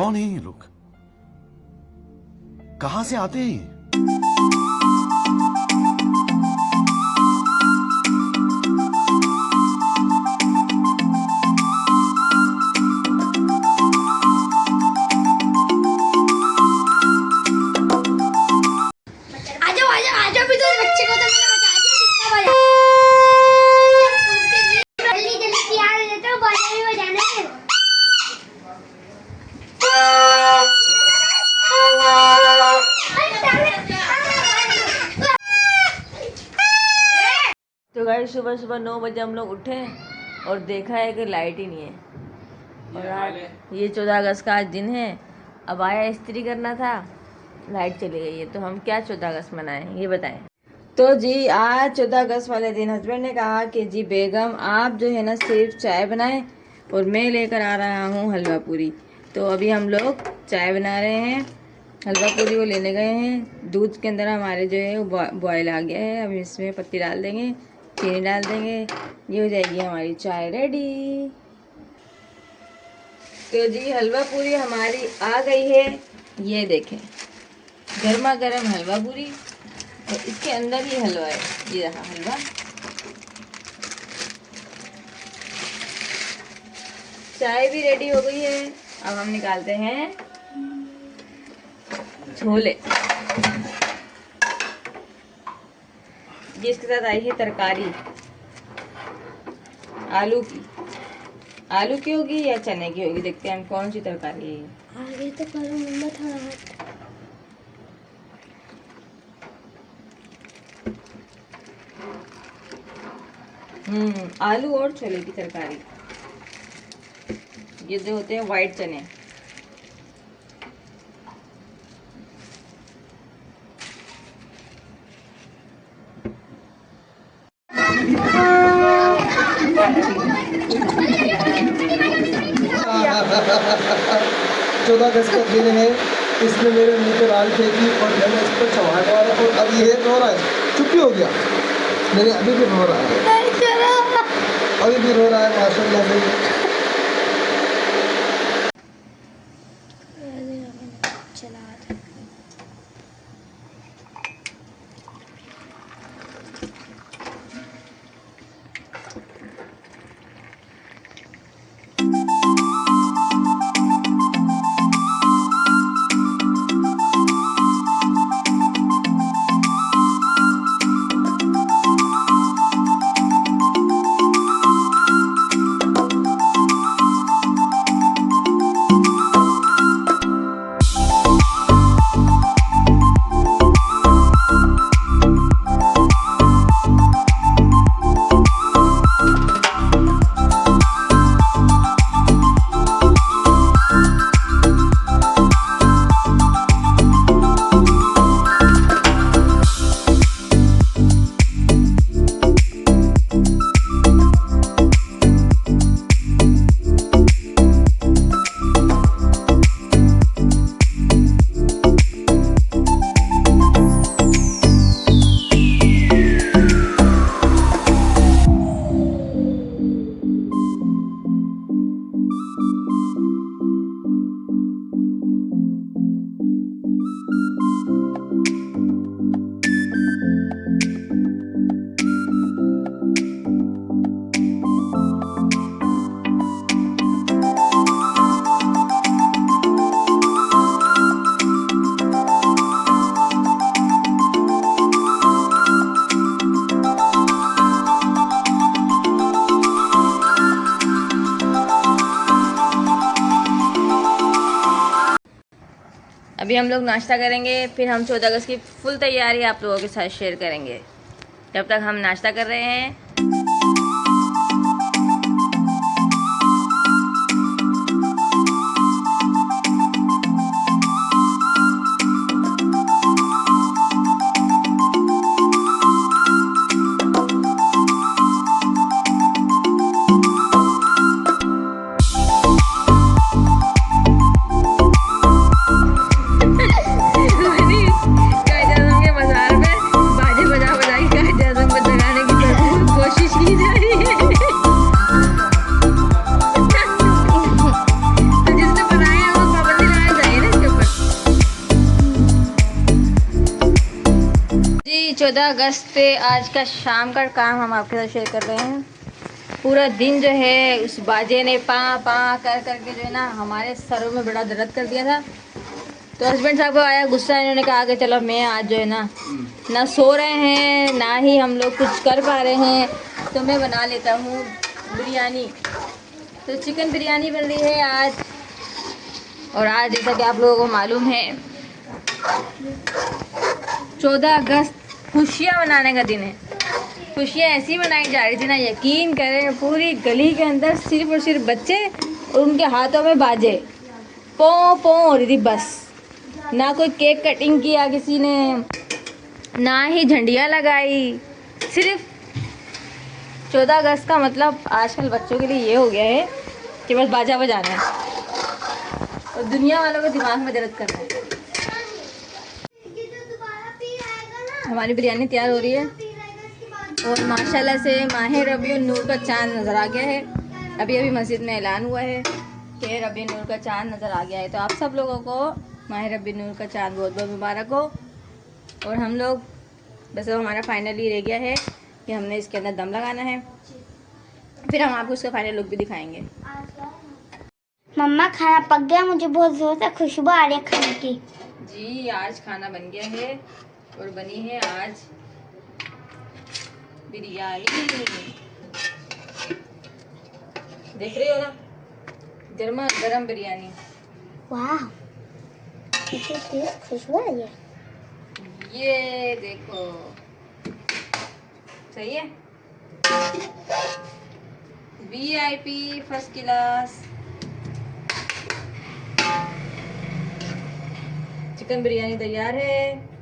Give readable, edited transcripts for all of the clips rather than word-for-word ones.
कौन है ये लोग? कहां से आते हैं ये? तो गाइस सुबह सुबह 9 बजे हम लोग उठे और देखा है कि लाइट ही नहीं है। और आज ये 14 अगस्त का आज दिन है। अब आया इस्त्री करना था, लाइट चली गई है। तो हम क्या 14 अगस्त मनाएं ये बताएं। तो जी आज 14 अगस्त वाले दिन हस्बैंड ने कहा कि जी बेगम आप जो है ना सिर्फ चाय बनाएं और मैं लेकर आ रहा हूँ हलवा पूरी। तो अभी हम लोग चाय बना रहे हैं, हलवा पूरी को लेने गए हैं। दूध के अंदर हमारे जो है वो बॉयल आ गया है। अब इसमें पत्ती डाल देंगे, चीनी डाल देंगे, ये हो जाएगी हमारी चाय रेडी। तो जी हलवा पूरी हमारी आ गई है, ये देखें गर्मा गर्म हलवा पूरी। तो इसके अंदर ही हलवा है, ये रहा हलवा। चाय भी रेडी हो गई है। अब हम निकालते हैं छोले। जिसके साथ आई है तरकारी आलू की। आलू की होगी या चने की होगी, देखते हैं हम कौन सी तरकारी है। आगे तो करो मम्मा थोड़ा आलू और छोले की तरकारी। ये जो होते हैं व्हाइट चने। चौदह अगस्त का दिन है, इसने मेरे मुंह पे लाल फेंकी और मैंने इस पर चढ़ाने वाला और अब ये रो रहा है। चुप ही हो गया, मेरे अभी भी रो रहा है, अभी भी रो रहा है माशाल्लाह से। अभी हम लोग नाश्ता करेंगे, फिर हम 14 अगस्त की फुल तैयारी आप लोगों के साथ शेयर करेंगे। जब तक हम नाश्ता कर रहे हैं 14 अगस्त पे आज का शाम का काम हम आपके साथ शेयर कर रहे हैं। पूरा दिन जो है उस बाजे ने पा पा कर करके जो है ना हमारे सरों में बड़ा दर्द कर दिया था। तो हस्बैंड साहब को आया गुस्सा, इन्होंने कहा कि चलो मैं आज जो है ना सो रहे हैं ना ही हम लोग कुछ कर पा रहे हैं, तो मैं बना लेता हूँ बिरयानी। तो चिकन बिरयानी बन रही है आज। और आज जैसा कि आप लोगों को मालूम है 14 अगस्त खुशियाँ मनाने का दिन है। खुशियाँ ऐसी मनाई जा रही थी ना, यकीन करें पूरी गली के अंदर सिर्फ और सिर्फ बच्चे और उनके हाथों में बाजे पों पों हो रही थी बस। ना कोई केक कटिंग किया किसी ने, ना ही झंडियाँ लगाई। सिर्फ 14 अगस्त का मतलब आजकल बच्चों के लिए ये हो गया है कि बस बाजा बजाना है और दुनिया वालों को दिमाग में दर्द करना है। हमारी बिरयानी तैयार हो रही है और माशाल्लाह से माह रबीउन नूर का चांद नज़र आ गया है। अभी अभी मस्जिद में ऐलान हुआ है कि रबीउन नूर का चांद नज़र आ गया है। तो आप सब लोगों को माह रबीउन नूर का चांद बहुत बहुत मुबारक हो। और हम लोग बस अब हमारा फाइनली रह गया है कि हमने इसके अंदर दम लगाना है, फिर हम आपको उसका फाइनल लुक भी दिखाएंगे। मम्मा खाना पक गया, मुझे बहुत जोर से खुशबू आ रही है खाने की। जी आज खाना बन गया है और बनी है आज बिरयानी। देख रही हो ना, गर्मा गर्म बिरयानी। वाह कितनी तेज खुशबू आ रही है। ये देखो सही है, VIP first class chicken biryani तैयार है।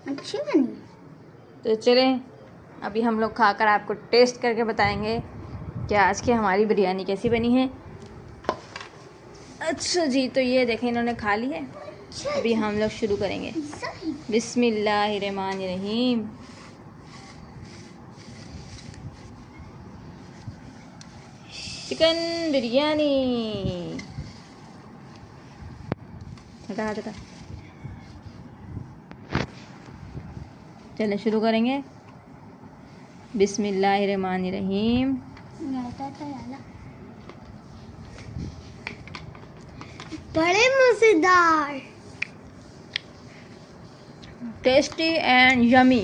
अच्छी बनी। तो चलें अभी हम लोग खाकर आपको टेस्ट करके बताएंगे कि आज की हमारी बिरयानी कैसी बनी है। अच्छा जी, तो ये देखें इन्होंने खा ली है। अभी हम लोग शुरू करेंगे। बिस्मिल्लाहिर्रहमानिर्रहीम। चिकन बिरयानी हटा हटा। चलें शुरू करेंगे। बिस्मिल्लाहिर्रहमानिर्रहीम। बड़े मजेदार, टेस्टी एंड यमी।